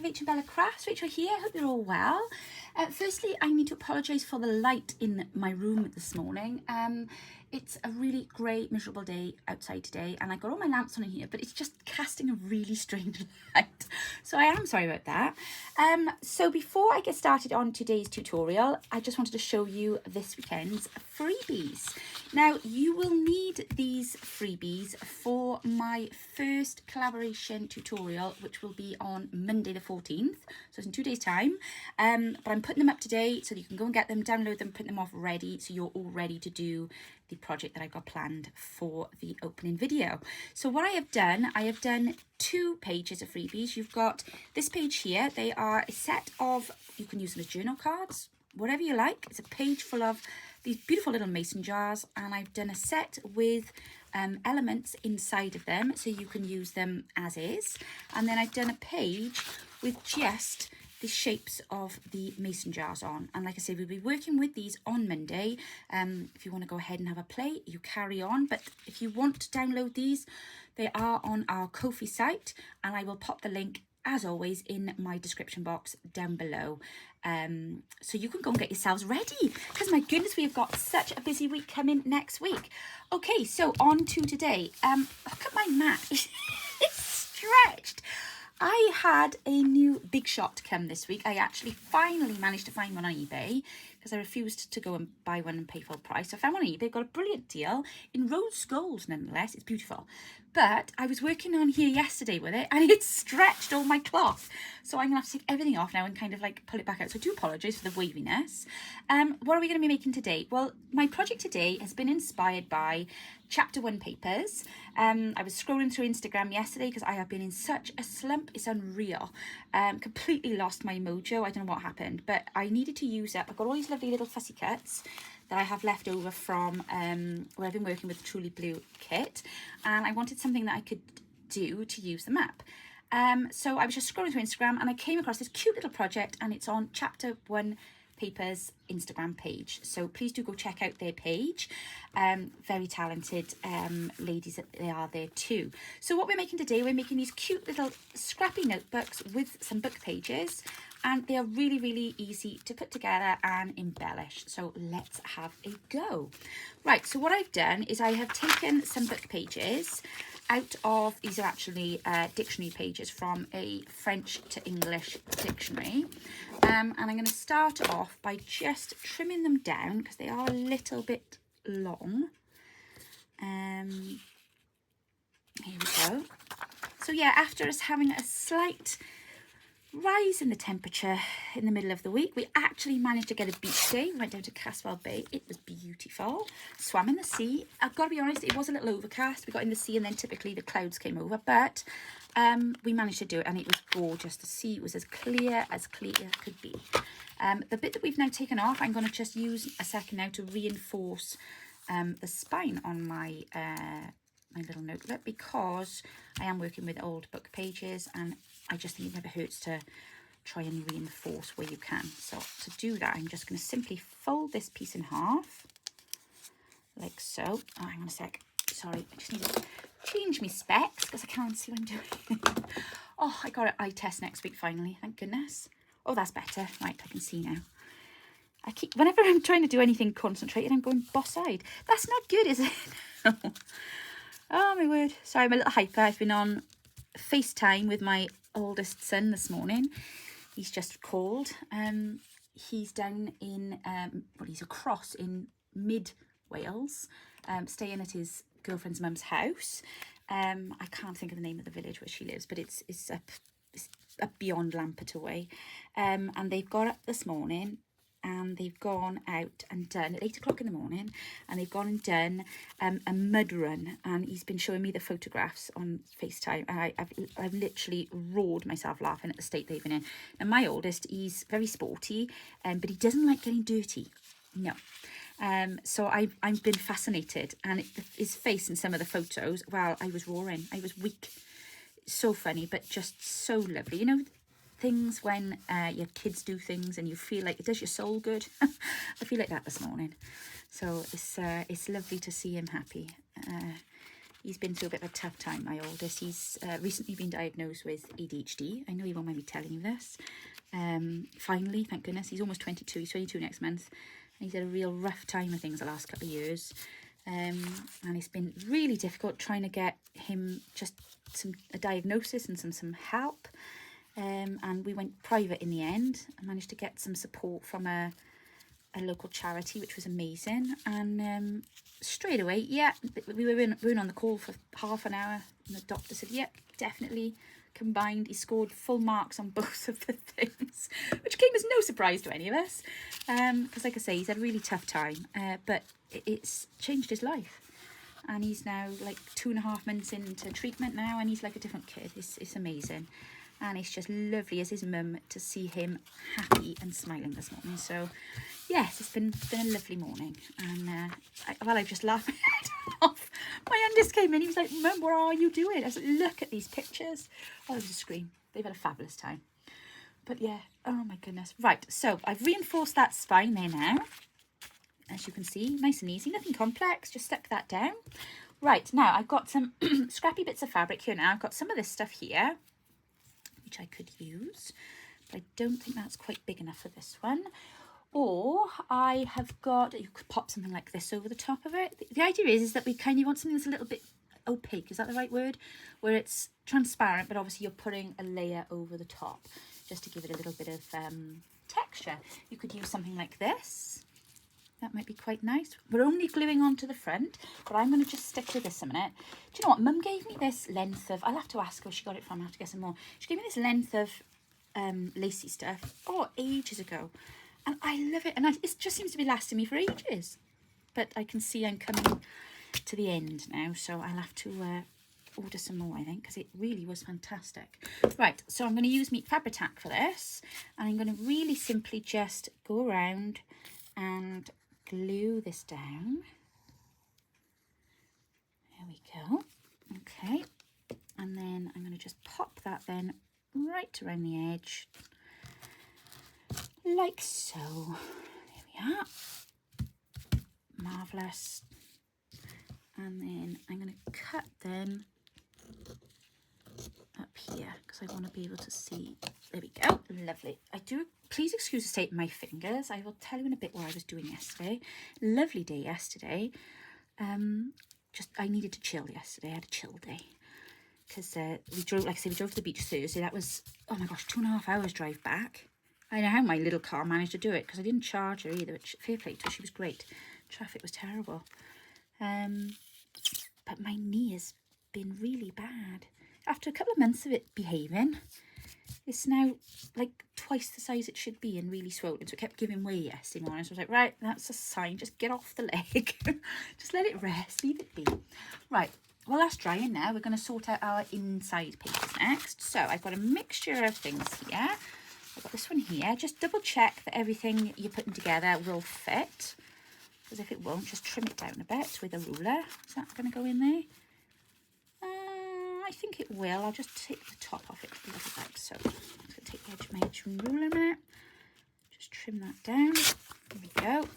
to Rachel Bella Crafts. Rachel here, I hope you're all well. Firstly, I need to apologise for the light in my room this morning. It's a really grey, miserable day outside today, and I got all my lamps on in here, but it's just casting a really strange light. So I am sorry about that. So before I get started on today's tutorial, I just wanted to show you this weekend's freebies. Now, you will need these freebies for my first collaboration tutorial, which will be on Monday the 14th. So it's in 2 days' time. But I'm putting them up today so that you can go and get them, download them, print them off ready, so you're all ready to do the project that I've got planned for the opening video. So what I have done 2 pages of freebies. You've got this page here. They are a set of, you can use them as journal cards, whatever you like. It's a page full of these beautiful little mason jars, and I've done a set with elements inside of them so you can use them as is. And then I've done a page with just the shapes of the mason jars on, and like I say, we'll be working with these on Monday. If you want to go ahead and have a play, you carry on, but if you want to download these, they are on our Ko-fi site, and I will pop the link as always in my description box down below, so you can go and get yourselves ready, because my goodness, we've got such a busy week coming next week. Okay, so on to today. Look at my mat. It's stretched. I had a new big shot come this week. I actually finally managed to find one on eBay, because I refused to go and buy one and pay full price. So I found one on eBay, got a brilliant deal in rose gold nonetheless. It's beautiful. But I was working on here yesterday with it, and it stretched all my cloth. So I'm going to have to take everything off now and kind of like pull it back out. So I do apologise for the waviness. What are we going to be making today? Well, my project today has been inspired by Chapter 1 papers. I was scrolling through Instagram yesterday because I have been in such a slump. It's unreal. Completely lost my mojo. I don't know what happened, but I needed to use up. I've got all these lovely little fussy cuts that I have left over from where I've been working with the Truly Blue kit, and I wanted something that I could do to use them up. So I was just scrolling through Instagram, and I came across this cute little project, and it's on Chapter 1 Papers Instagram page, so please do go check out their page. Very talented ladies that they are there too. So what we're making today, we're making these cute little scrappy notebooks with some book pages, and they are really easy to put together and embellish. So let's have a go. Right, so what I've done is I have taken some book pages out of, these are actually dictionary pages from a French to English dictionary, and I'm going to start off by just trimming them down because they are a little bit long. Here we go. So yeah, after us having a slight rise in the temperature in the middle of the week, we actually managed to get a beach day. We went down to Caswell Bay. It was beautiful. Swam in the sea. I've got to be honest, it was a little overcast. We got in the sea and then typically the clouds came over, but we managed to do it, and it was gorgeous. The sea was as clear could be. The bit that we've now taken off, I'm going to just use a second now to reinforce the spine on my my little notebook, because I am working with old book pages, and I just think it never hurts to try and reinforce where you can. So to do that, I'm just going to simply fold this piece in half, like so. Oh, hang on a sec. Sorry, I just need to change my specs because I can't see what I'm doing. Oh, I got an eye test next week finally, thank goodness. Oh, that's better. Right, I can see now. Whenever I'm trying to do anything concentrated, I'm going boss-eyed. That's not good, is it? Oh, my word. Sorry, I'm a little hyper. I've been on FaceTime with my oldest son this morning. He's just called. He's down in, well, he's across in mid-Wales, staying at his girlfriend's mum's house. I can't think of the name of the village where she lives, but it's up beyond Lampert way. And they've got up this morning, and they've gone out and done at 8 o'clock in the morning, and they've gone and done a mud run, and he's been showing me the photographs on FaceTime, and I've literally roared myself laughing at the state they've been in. And my oldest, he's very sporty, but he doesn't like getting dirty. No. So I've been fascinated, and his face in some of the photos, well, I was roaring. I was weak. So funny, but just so lovely. You know, things when your kids do things and you feel like it does your soul good. I feel like that this morning. So it's lovely to see him happy. He's been through a bit of a tough time, my oldest. He's recently been diagnosed with ADHD. I know he won't mind me telling you this. Finally, thank goodness. He's almost 22. He's 22 next month. And he's had a real rough time of things the last couple of years. And it's been really difficult trying to get him just a diagnosis and some help. And we went private in the end. I managed to get some support from a local charity, which was amazing. And straight away, yeah, we were on the call for half an hour, and the doctor said, yeah, definitely combined. He scored full marks on both of the things, which came as no surprise to any of us, because like I say, he's had a really tough time, but it's changed his life. And he's now like 2.5 months into treatment now, and he's like a different kid. It's amazing. And it's just lovely as his mum to see him happy and smiling this morning. So, yes, it's been a lovely morning. And, I just laughed my head off. My youngest came in. He was like, Mum, what are you doing? I was like, look at these pictures. Oh, it was a scream. They've had a fabulous time. But, yeah, oh, my goodness. Right, so I've reinforced that spine there now. As you can see, nice and easy. Nothing complex. Just stuck that down. Right, now I've got some scrappy bits of fabric here now. I've got some of this stuff here, which I could use, but I don't think that's quite big enough for this one. Or I have got, you could pop something like this over the top of it. The idea is that we kind of want something that's a little bit opaque, is that the right word? Where it's transparent, but obviously you're putting a layer over the top, just to give it a little bit of texture. You could use something like this. That might be quite nice. We're only gluing onto the front, but I'm going to just stick with this a minute. Do you know what? Mum gave me this length of, I'll have to ask where she got it from. I'll have to get some more. She gave me this length of lacy stuff, ages ago. And I love it. And it just seems to be lasting me for ages. But I can see I'm coming to the end now, so I'll have to order some more, I think, because it really was fantastic. Right, so I'm going to use Meat Fabric for this. And I'm going to really simply just go around and glue this down. There we go. Okay, and then I'm going to just pop that then right around the edge, like so. There we are. Marvellous. And then I'm going to cut them up here because I want to be able to see. There we go. Lovely. Please excuse the state of my fingers. I will tell you in a bit what I was doing yesterday. Lovely day yesterday. I needed to chill yesterday. I had a chill day because we drove to the beach Thursday. That was, oh my gosh, 2.5 hours drive back. I don't know how my little car managed to do it because I didn't charge her either, which fair play to her, she was great. Traffic was terrible. But my knee has been really bad. After a couple of months of it behaving, it's now like twice the size it should be and really swollen. So it kept giving way yesterday morning. So I was like, right, that's a sign. Just get off the leg. Just let it rest. Leave it be. Right. Well, that's drying now. We're going to sort out our inside papers next. So I've got a mixture of things here. I've got this one here. Just double check that everything you're putting together will fit. Because if it won't, just trim it down a bit with a ruler. Is that going to go in there? I think it will. I'll just take the top off it a little bit. So I'm going to take the edge of my edging ruler a minute. Just trim that down. There we go.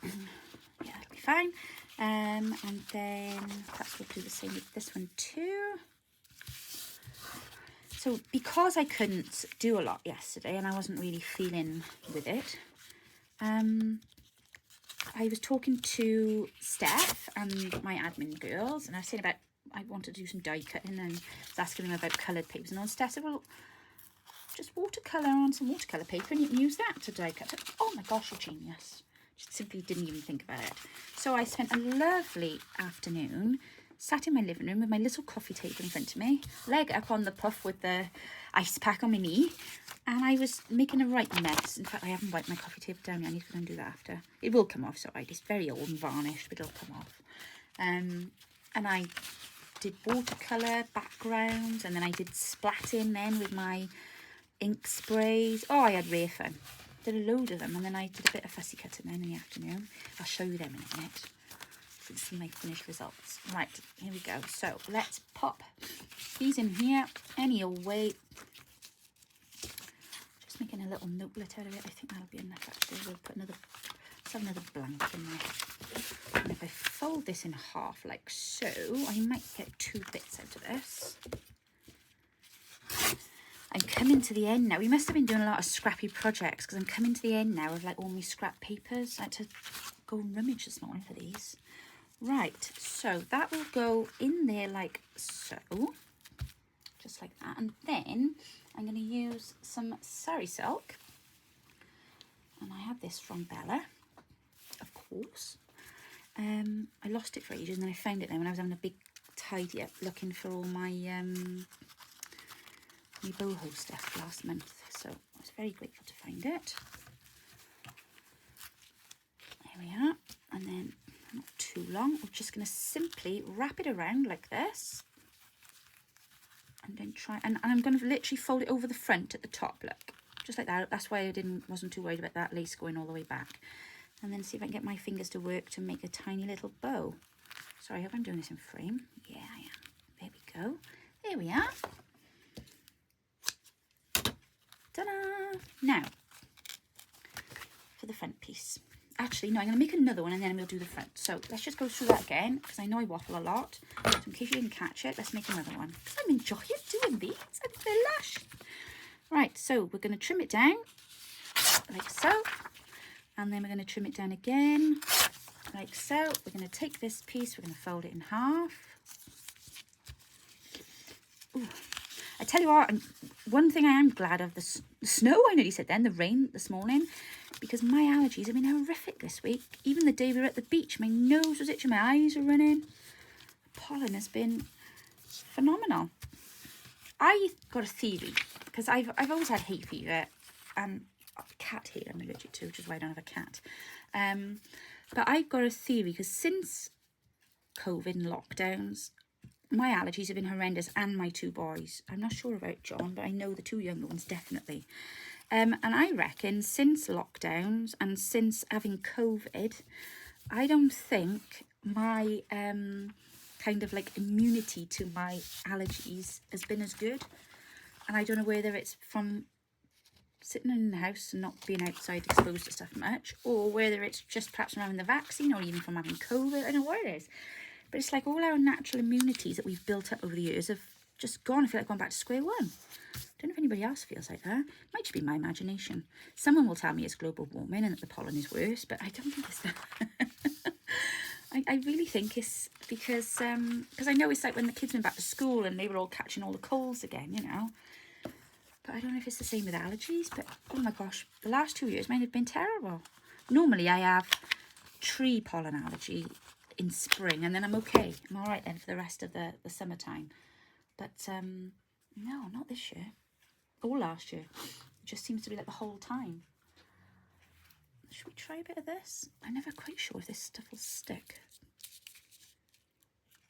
Yeah, that'll be fine. And then perhaps we'll do the same with this one too. So because I couldn't do a lot yesterday and I wasn't really feeling with it, I was talking to Steph and my admin girls, and I was saying about I wanted to do some die cutting and was asking them about coloured papers, and all. Steph said, well, just watercolour on some watercolour paper and you can use that to die cut. Oh my gosh, you're genius. Just simply didn't even think about it. So I spent a lovely afternoon sat in my living room with my little coffee table in front of me, leg up on the puff with the ice pack on my knee, and I was making a right mess. In fact, I haven't wiped my coffee table down yet. I need to go and do that after. It will come off, so it's very old and varnished, but it'll come off. And I did watercolour backgrounds, and then I did splatting then with my ink sprays. Oh, I had rare fun. Did a load of them, and then I did a bit of fussy cutting then in the afternoon. I'll show you them in a minute. You can see my finished results. Right, here we go. So let's pop these in here any old way. Just making a little notelet out of it. I think that'll be enough actually. We'll put another Let's have another blank in there. And if I fold this in half like so, I might get 2 bits out of this. I'm coming to the end now. We must have been doing a lot of scrappy projects because I'm coming to the end now of like all my scrap papers. I had to go and rummage this morning for these. Right, so that will go in there like so. Just like that. And then I'm going to use some sari silk. And I have this from Bella, of course. I lost it for ages and then I found it then when I was having a big tidy up looking for all my my boho stuff last month. So I was very grateful to find it. There we are. And then not too long. We're just going to simply wrap it around like this. And then try, and I'm going to literally fold it over the front at the top, look. Just like that. That's why I wasn't too worried about that lace going all the way back. And then see if I can get my fingers to work to make a tiny little bow. Sorry, I hope I'm doing this in frame. Yeah, I am. There we go. There we are. Ta-da! Now, for the front piece. Actually, no, I'm going to make another one and then we'll do the front. So let's just go through that again because I know I waffle a lot. So in case you didn't catch it, let's make another one. Because I'm enjoying doing these. I think they're lush. Right, so we're going to trim it down like so. And then we're going to trim it down again like so. We're going to take this piece, we're going to fold it in half. Ooh. I tell you what, one thing I am glad of, the snow, I nearly said then, the rain this morning, because my allergies have been horrific this week. Even the day we were at the beach, my nose was itching, my eyes were running. The pollen has been phenomenal. I got a theory, because I've always had hay fever and cat hair I'm allergic to, which is why I don't have a cat. But I've got a theory, because since COVID and lockdowns, my allergies have been horrendous, and my 2 boys. I'm not sure about John, but I know the 2 younger ones definitely. And I reckon since lockdowns and since having COVID, I don't think my kind of like immunity to my allergies has been as good. And I don't know whether it's from sitting in the house and not being outside exposed to stuff much, or whether it's just perhaps from having the vaccine or even from having COVID. I don't know what it is. But it's like all our natural immunities that we've built up over the years have just gone. I feel like going back to square one. I don't know if anybody else feels like that. It might just be my imagination. Someone will tell me it's global warming and that the pollen is worse, but I don't think it's that. I really think it's because I know it's like when the kids went back to school and they were all catching all the colds again, you know. But I don't know if it's the same with allergies, but oh my gosh, the last 2 years mine have been terrible. Normally I have tree pollen allergy in spring and then I'm okay. I'm all right then for the rest of the summertime. But no, not this year. Or last year. It just seems to be like the whole time. Should we try a bit of this? I'm never quite sure if this stuff will stick.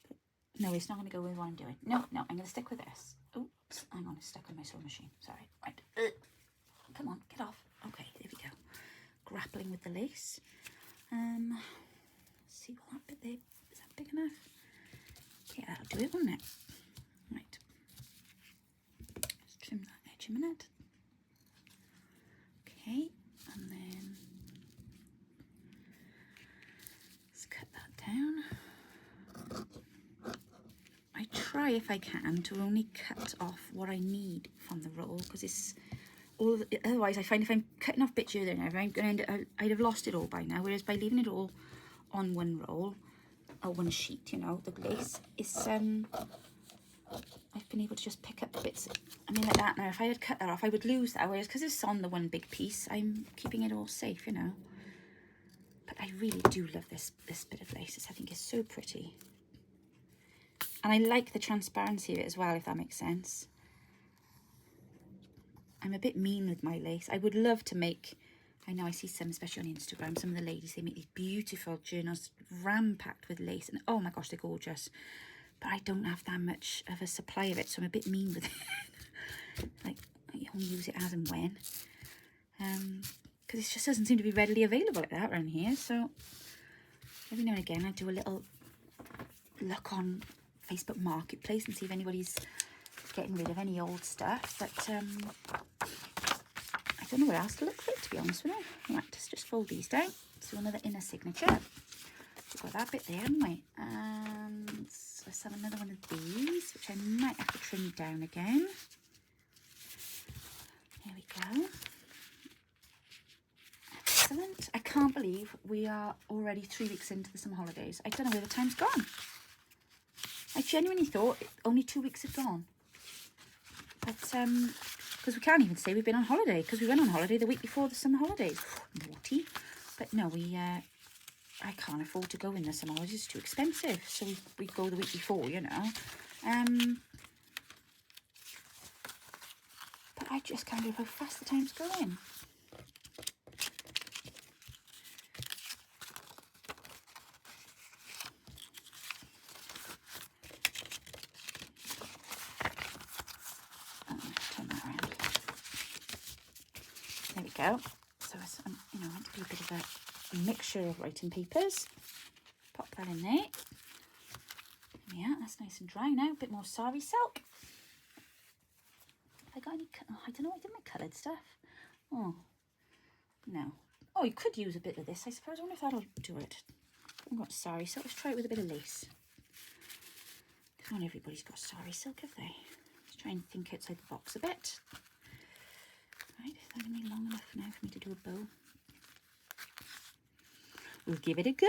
But no, it's not going to go with what I'm doing. No, I'm going to stick with this. Oops, hang on, it's stuck on my sewing machine. Sorry. Right. Come on, get off. Okay, there we go. Grappling with the lace. Let's see what that bit there, is that big enough? Yeah, that'll do it, won't it? Right. Let's trim that edge a minute. Okay, and then let's cut that down. I try if I can to only cut off what I need from the roll, because it's all. Otherwise, I find if I'm cutting off bits here and there, I'm going to I'd have lost it all by now. Whereas by leaving it all on one roll or one sheet, you know, the lace, it's I've been able to just pick up bits. I mean, like that now. If I had cut that off, I would lose that. Whereas because it's on the one big piece, I'm keeping it all safe, you know. But I really do love this bit of lace. I think it's so pretty. And I like the transparency of it as well, if that makes sense. I'm a bit mean with my lace. I would love to make, I know I see some, especially on Instagram, some of the ladies, they make these beautiful journals ram-packed with lace. And oh my gosh, they're gorgeous. But I don't have that much of a supply of it, so I'm a bit mean with it. Like, I only use it as and when. Because it just doesn't seem to be readily available like that around here. So every now and again I do a little look on Facebook Marketplace and see if anybody's getting rid of any old stuff. But I don't know where else to look for it, to be honest with you. Right, let's just fold these down. So another inner signature. We've got that bit there, haven't we? And let's have another one of these, which I might have to trim down again. There we go. Excellent. I can't believe we are already 3 weeks into the summer holidays. I don't know where the time's gone. I genuinely thought only 2 weeks had gone. But, because we can't even say we've been on holiday, because we went on holiday the week before the summer holidays. Naughty. But no, I can't afford to go in the summer holidays. It's too expensive. So we go the week before, you know. But I just can't believe how fast the time's going. There we go. So it's, you know, meant to be a bit of a mixture of writing papers. Pop that in there. Yeah, that's nice and dry now. A bit more sari silk. Have I got any? Oh, I don't know. I did my coloured stuff. Oh no. Oh, you could use a bit of this, I suppose. I wonder if that'll do it. I've got sari silk. Let's try it with a bit of lace. Not everybody's got sari silk, have they? Let's try and think outside the box a bit. Right, is that going to be long enough now for me to do a bow? We'll give it a go.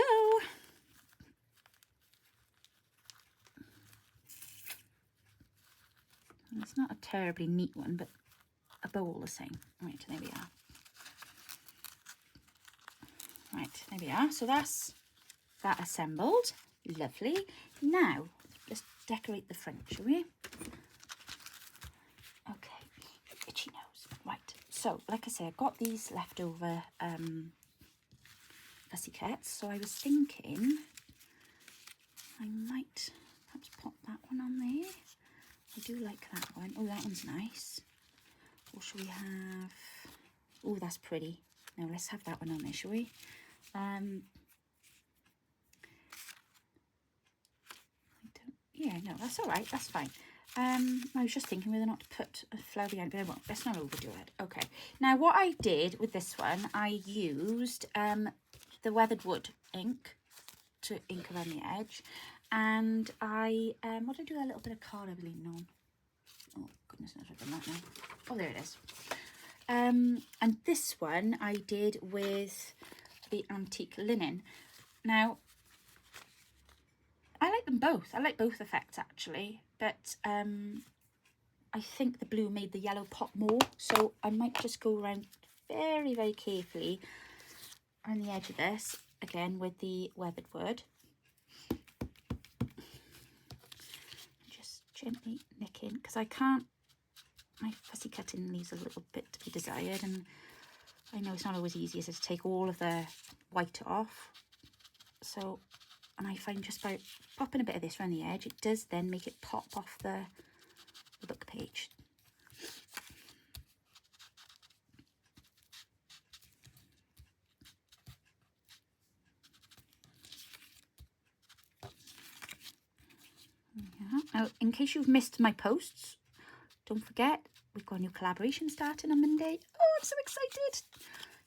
It's not a terribly neat one, but a bow all the same. Right, there we are. Right, there we are. So that's that assembled. Lovely. Now, let's decorate the front, shall we? Okay, itchy nose. Right, so like I say, I've got these leftover fussy cuts. So I was thinking I might perhaps pop that one on there. I do like that one. Oh, that one's nice. Or shall we have... Oh, that's pretty. No, let's have that one on there, shall we? Yeah, no, that's all right. That's fine. I was just thinking whether or not to put a flower behind, but I won't. Let's not overdo it. Okay. Now, what I did with this one, I used the weathered wood ink to ink around the edge. And I, what did I do? A little bit of carnelian on. Oh, goodness knows I've done that now. Oh, there it is. And this one I did with the antique linen. Now, I like them both. I like both effects, actually. But I think the blue made the yellow pop more. So I might just go around very, very carefully on the edge of this. Again, with the weathered wood. Gently nicking, because I can't, my fussy cutting leaves a little bit to be desired, and I know it's not always easy, is it, to take all of the white off. So, and I find just by popping a bit of this around the edge, it does then make it pop off the book page. Now, in case you've missed my posts, don't forget, we've got a new collaboration starting on Monday. Oh, I'm so excited.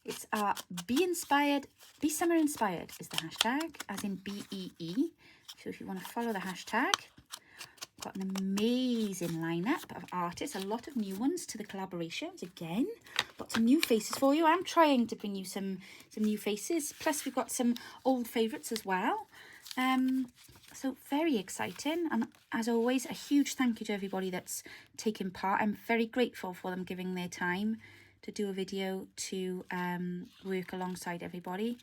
It's our Be Summer Inspired is the hashtag, as in BEE. So if you want to follow the hashtag, got an amazing lineup of artists, a lot of new ones to the collaborations. Again, got some new faces for you. I'm trying to bring you some new faces. Plus, we've got some old favourites as well. So very exciting, and as always, a huge thank you to everybody that's taken part. I'm very grateful for them giving their time to do a video to work alongside everybody.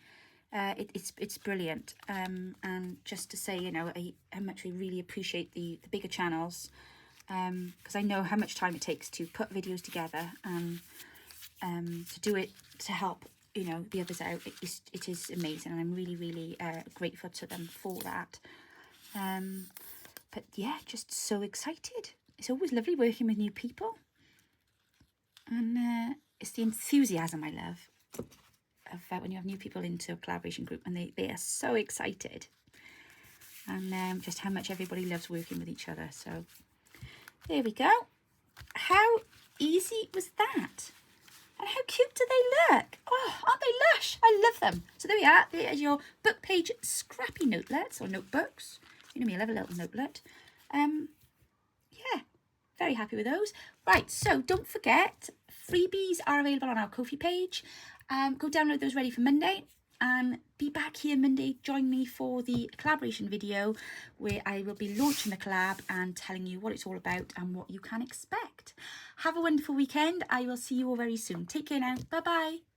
It's brilliant, and just to say, you know, how much we really appreciate the bigger channels, because I know how much time it takes to put videos together and to do it to help, you know, the others out. It is amazing, and I'm really, really grateful to them for that. But yeah, just so excited. It's always lovely working with new people, and it's the enthusiasm I love of when you have new people into a collaboration group, and they are so excited, and just how much everybody loves working with each other. So there we go. How easy was that? And how cute do they look? Oh, aren't they lush? I love them. So there we are. There's your book page scrappy notelets or notebooks. You know me, I love a little notelet. Yeah, very happy with those. Right, so don't forget, freebies are available on our Ko-fi page. Go download those ready for Monday. And be back here Monday. Join me for the collaboration video where I will be launching the collab and telling you what it's all about and what you can expect. Have a wonderful weekend. I will see you all very soon. Take care now. Bye-bye.